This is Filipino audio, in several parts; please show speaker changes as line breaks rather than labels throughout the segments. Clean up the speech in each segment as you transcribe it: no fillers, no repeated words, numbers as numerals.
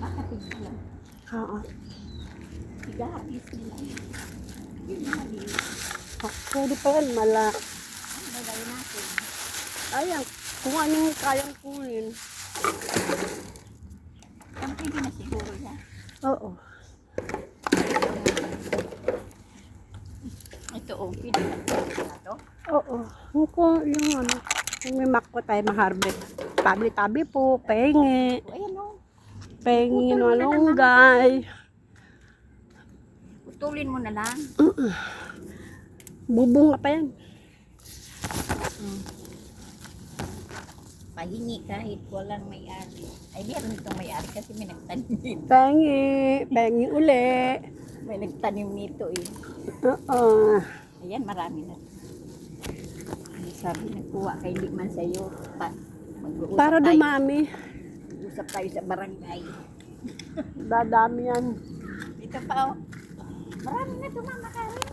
Makapig lang.
Oo.
Igahagis nila. Yun na maliit.
Pwede pa yan, mala.
Ano gagawin natin?
Ayan, kung anong kayang kunin.
Ang pwede na siguro yan.
Oo.
Ito oh, pwede na to.
Oo. Yung ano, yung may makko tayo ma-harvest. Tabi-tabi po, pengi.
O ayan oh.
Pengi
Putol
no
mo na lang,
alunggay.
Putulin mo na lang.
Bubunga pa yan.
Pahingi kahit walang may-ari. Ay, meron itong may-ari kasi may nagtanim dito.
Pengi uli.
May nagtanim nito eh.
Oo.
Ayan, marami na. Ay, sabi, nagkuha kay Ligman sa'yo. Mag-uusap
Para
tayo.
dumami.
Mag-usap tayo sa barangay.
Dadami yan.
Ito pa oh. Marami na ito, Mama Karen.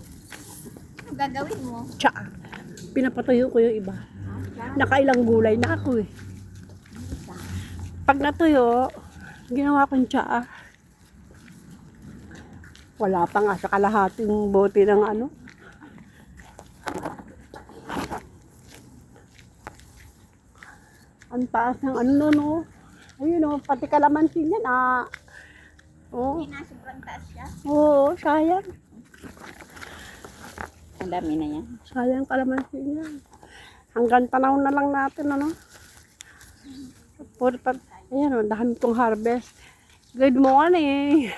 Ano gagawin mo?
Tsa. Pinapatuyo ko yung iba. Nakailang gulay na ako eh. Pag natuyo, ginawa kong tsaa. Wala pa nga sa kalahating bote ng ano. Ang taas ng ano no. Ayun o, pati kalamansin yan ah. Oo,
Hindi na, sobrang taas siya.
oo, sayang.
Ang dami na yan.
Sayang kalamansin yan. Hanggang tanaw na lang natin ano. Ayan o, dami kong harvest. Good morning.